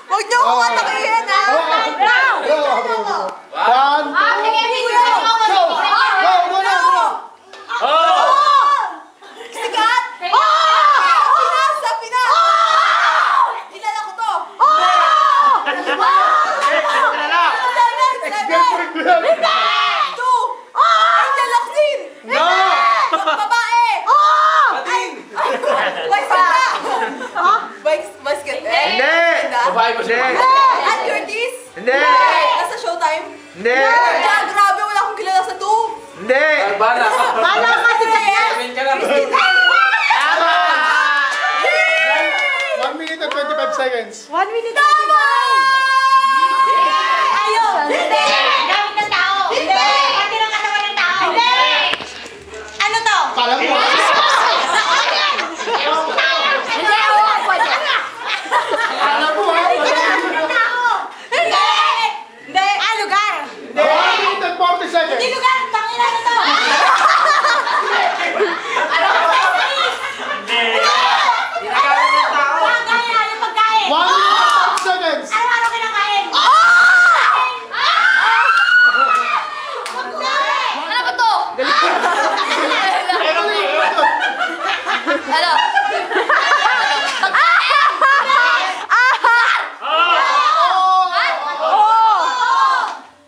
Huwag niyo akong atakihin, ha? One, Sikat! Sabi na! Kilala ko to! Angel Locsin! Babae! Basket? Hindi! Babae ko siya. Ann Curtis? Hindi! Nasa Showtime? Hindi! Grabe, wala akong kilala sa 2. Hindi! Bala ka si Kaya! ka lang. Tama! 1 minute and 25 seconds. 1 minute na! Ayaw! Hindi! Gamit ng tao! Hindi! Pati ng katawan ng tao! Hindi! Ano to? Kala mo? Kala mo ha? Hindi! Lugar! 1 minute and 40 seconds. Hindi lugar! Tangina na to! Ginagamit ng tao. Pagkain! Ano pagkain? 1 minute and 30 seconds. Ano kinakain? Ano ba to? Ano?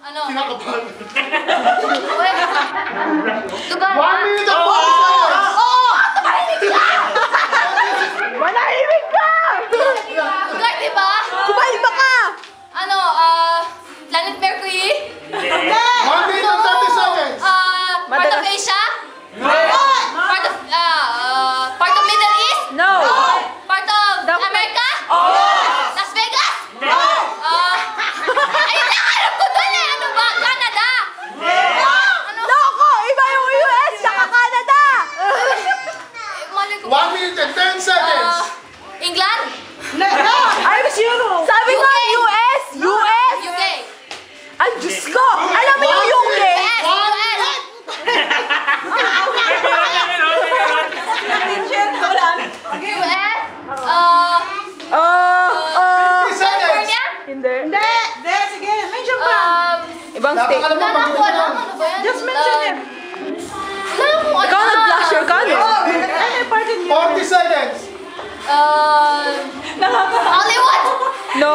Ano? Kinakabahan. Lugar? 1 minute and 40 seconds. Manahimik ka! Lugar, diba? Kumalma ka! Ano, Planet Mercury? 1 minute and 30 seconds. Part of Asia? Part of Middle East? No! Part of America? Las Vegas? Ayun lang, alam ko doon eh! Ano ba? Canada? Ano? Loko! Iba yung US saka Canada! Mali ko 1 minute and 10 seconds. England? I'm sure! Sabi ko US! US! UK? Ay, Diyos ko! Alam mo yung UK? US? US? US? 50 seconds. California? Hindi. Hindi, sige. Mention pa. Ibang state. Napakalam mo Wala pag ko alam. Ano ba yan? Just mention it. Wala ko alam. Ikaw nag-flasher ka, no? 40 seconds. Hollywood? No.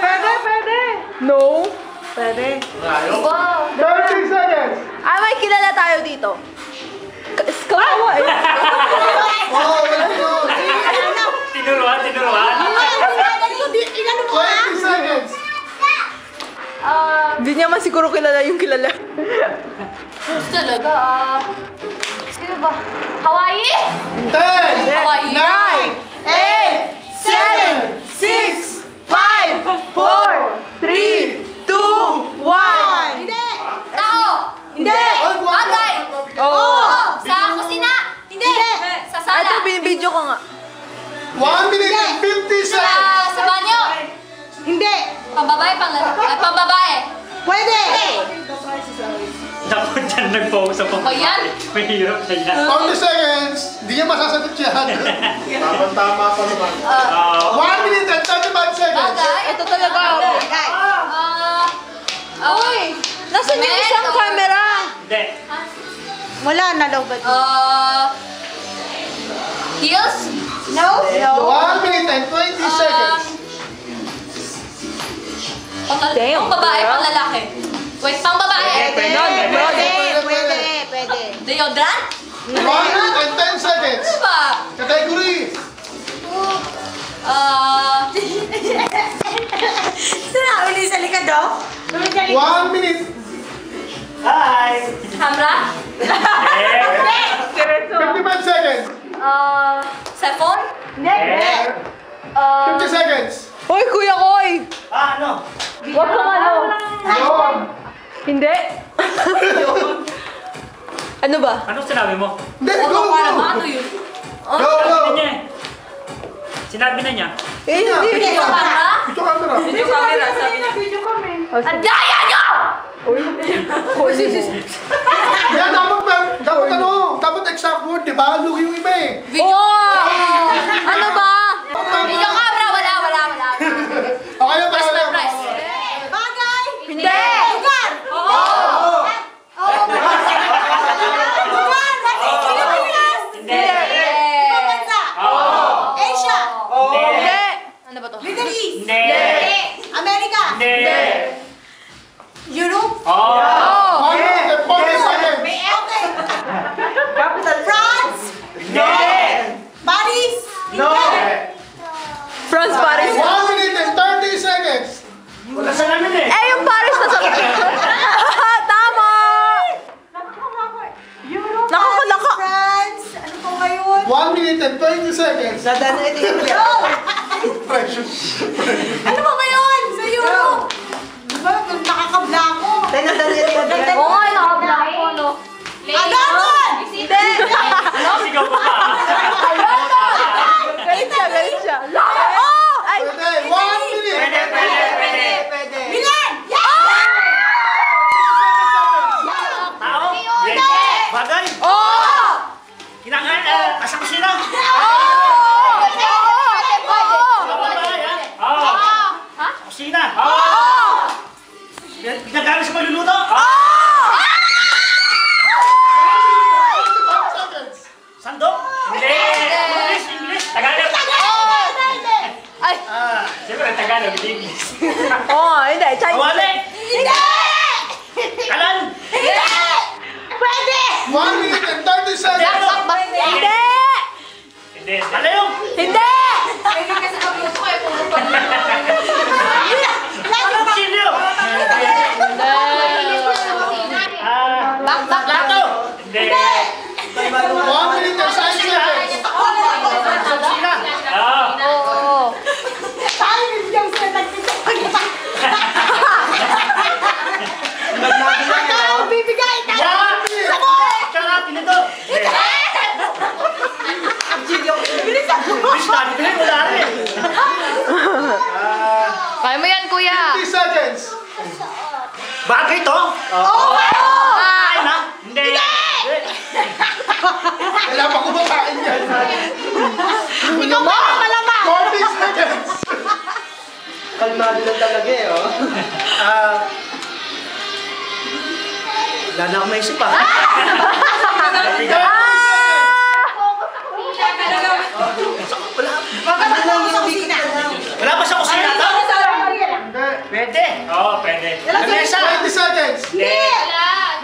Pwede. No. Pwede. Wow. 30 seconds. May kilala tayo dito. Kawawa eh. Oh, let's go. Tinuruan. 20 seconds. Hindi niya man siguro kilala yung kilala. Talaga, sino ba? Hawaii? 10, Hawaii. 9, 8, 7, 6, 5, 4, 3, 2, 1. Hindi. Tao? Hindi. Bagay? Oo. Sa kusina? Hindi. Sa sala? Ito, binibidyo ko nga. 1 minute and 50 seconds. Sa banyo? Hindi. Pambabae, pambabae? Pwede. Dapat dyan nag-focus ako. O yan? Mahirap na yan. 40 seconds. Hindi niya masasagot yan. Tama pa naman. 1 minute and 35 seconds. Bagay? Ito talaga. Uy! Nasaan yung isang camera? Hindi. Wala na daw ba? Heels? No. 1 minute and 20 seconds. Damn, Pang babae, girl. pang lalaki? Wait, pang babae? Pwede. Deodorant? 1 minute and 10 seconds. Ano ba? Category. Sinabi ni sa likod, oh? 1 minute. Hi! Camera? Eh! 55 seconds. Cellphone? 50 seconds. Hoy, Kuya Koy! Ano? Huwag kang ano. Yun. Hindi. Ano ba? Anong sinabi mo? Hindi, go, Ano para go. ba? Ano yun? Go, go. Sinabi niya eh. Sinabi na niya. Hindi. Video camera? Ito camera. Video camera, sabi niya. Ang daya nyo! Yan, dapat ano, dapat exact word, di ba? Lugi yung iba eh. Video Ano ba? Video camera! France, Paris. 1 minute and 30 seconds. Wala sa namin eh. Eh, yung Paris na sa... Tama! Nakakalaka. France! Ano po ngayon? 1 minute and 20 seconds. Pressure. Ano ba ngayon? Sa Europe! Diba? Nakakabla ko. Oo nga, nakabla ko, no? Agaton! Hindi! Sigaw pa ba? Galit siya. Oh! Ay! Pwede. 1 minute. Pwede. Milan! Tao? Yes. Bagay? Oh! Kinakain, nasa kusina? Oh! Bagay, ha? Ha? Kusina? Oh! Ginagamit sa pagluluto? Sandok? Hindi. English. Tagalog. Ay! Siyempre, Tagalog, hindi English. Oh, hindi. Chinese. Kawali. Hindi! Kalan. Hindi! Pwede! 1 minute and 30 seconds. Hindi! Hindi. Malayong. Hindi! Hindi kasi pagluto kayo, puro Silyo. Lato. Hindi. 1 minute and 5 seconds. Kusina. Oo. Tayo yung Ikaw, bibigay! Yan. Tsaka, tinito. English na, hindi ko wala rin. Kaya mo yan, kuya. 50 seconds. Bagay to? Ay na? Hindi. Kailangan pa kumakain yan. Ikaw ba ang malamang? 40 seconds. Kalmado lang talaga eh, oh. Wala na akong maisip ah. 30 seconds. Wala ba sa kusina to? Hindi. Pwede. Oo, pwede. Lamesa. 20 seconds. Hindi.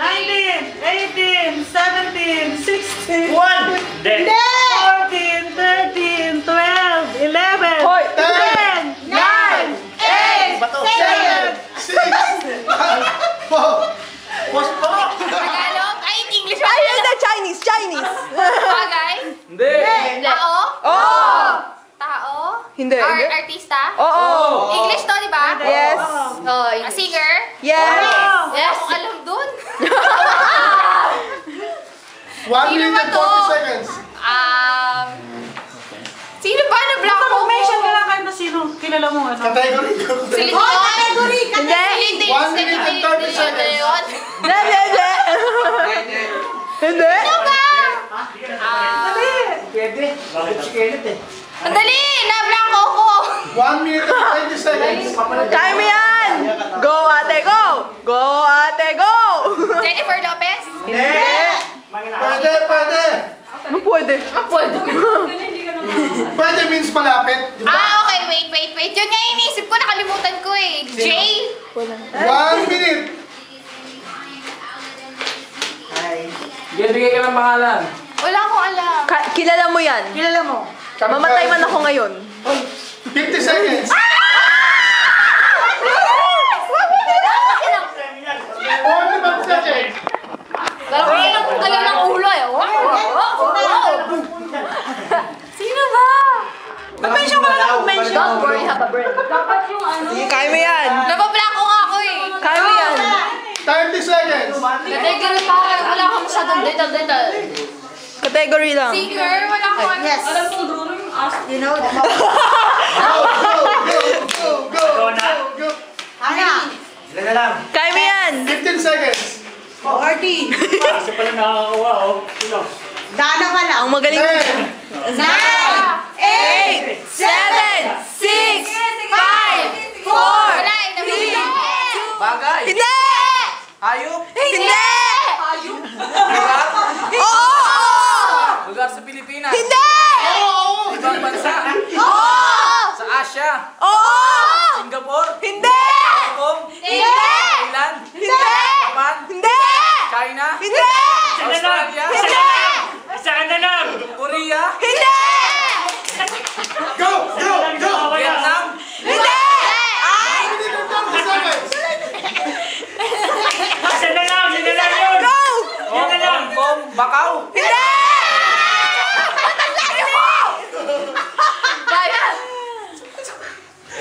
19, 18, 17, 16, One. Hindi. 14, 13, 12, 11, Hoy! 10, 9, 8, Bato. 6, 5, 4. Boss po. Tagalog? Ay, English. Ay, hindi, Chinese. Bagay? Hindi. Tao? Oo! Tao? Hindi, hindi. Artista? Oo! English to, di ba? Yes. Oh, singer? Yes. Yes. Alam dun. 1 minute and 40 seconds. Sino ba? Na-block ko? Mention ka lang kayo na sino. Kilala mo ano. Category. Silito? Oh, category! Hindi. 1 minute and 30 seconds. Hindi. Hindi. Ano ba? Pwede. Bakit chikilit eh? Andali! Na-block ko! 1 minute and 20 seconds. Kaya mo yan! Go, ate, go! Go, ate, go! Jennifer Lopez? Hindi. Pwede, pwede. Ano pwede? Pwede means malapit. Diba? Okay. Wait. Yun nga yung inisip ko. Nakalimutan ko eh. Jay? 1 minute. Bigay ka ng pangalan. Wala akong alam. Kilala mo yan. Kilala mo? Mamatay man ako ngayon. 50 seconds. 45 seconds. Galaw ng ulo eh. Sino ba? Mag-mention ka lang. Mag-mention. Don't worry, have a brain. Kaya mo yan. Napablock ko nga ako eh. Kaya mo yan. 30 seconds. Category pa. Wala akong masyadong data. Category lang. Singer? Wala akong ano. Yes. You know that. Go. Ana? Ilan na lang? Kaya mo yan. 15 seconds. 40. Kasi pala nakakawa oh. Sino? Dana ka lang. Ang magaling. 10. 9, 8, 7, 6, 5, 4, Wala eh. Napablock. Bagay. Hindi! Hayop. Hindi! Lugar. Oo! Lugar sa Pilipinas. Hindi! Ibang bansa. Oo! Sa Asia. Oo! Singapore. Hindi! Hong Kong. Hindi! Thailand. Hindi! Japan. Hindi! China. Hindi! Isa na lang! Australia. Isa na lang! Isa na lang! Korea. Hindi!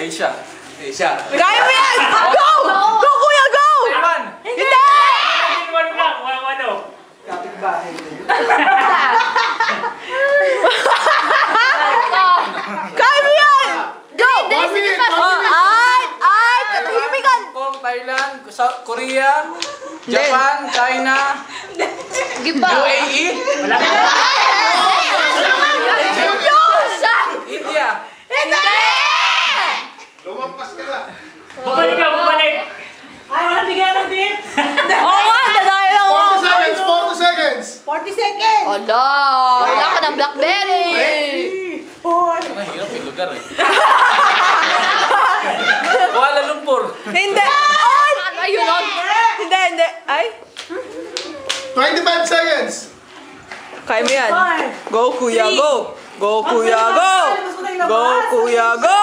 Asia. Asia. Kaya mo yan! Go! Go, kuya, go! Taiwan. Hindi! Walo lang. Walo. Kaya mo yan! Go! 1 minute, 1 Oh, minute. ay! Katahimikan! Hong Kong, Thailand, Korea, Japan, China, Giba. UAE, Wala ka. India. Lumampas ka na. Bumalik ka, bumalik. Oo nga, dadayo lang ako. 40 seconds, 40 seconds. 40 seconds. Ala, wala ka ng Blackberry. Ang hirap yung lugar eh. Kuala Lumpur. Hindi! Ay! Ayun on. Hindi, hindi. Ay! 25 seconds. Kaya mo yan. Go, kuya, go! Go, kuya, go! Go, kuya, go!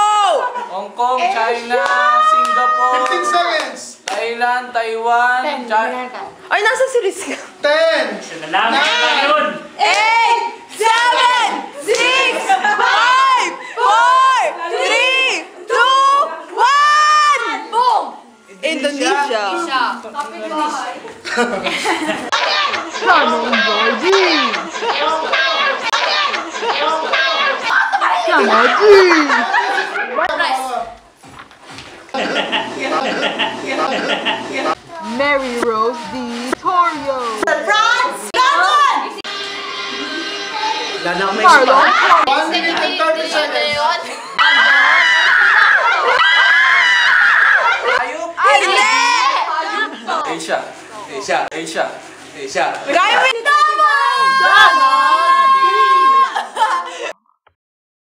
Hong Kong, China, Singapore, 15 seconds. Thailand, Taiwan, China. Ay, nasa si Rizka. 10. Isa na lang. Isa na yun. 8, 7, 6, 5, 4, 3, 2, 1! Boom. Indonesia. Siya. Kapit-bahay. Mary Rose Vittorio. France. London. Lanak may Carlo. 1 minute and 30 seconds. Yun. Ayup. Ay, hindi! Asia. Asia. Asia. Asia. Kaya mo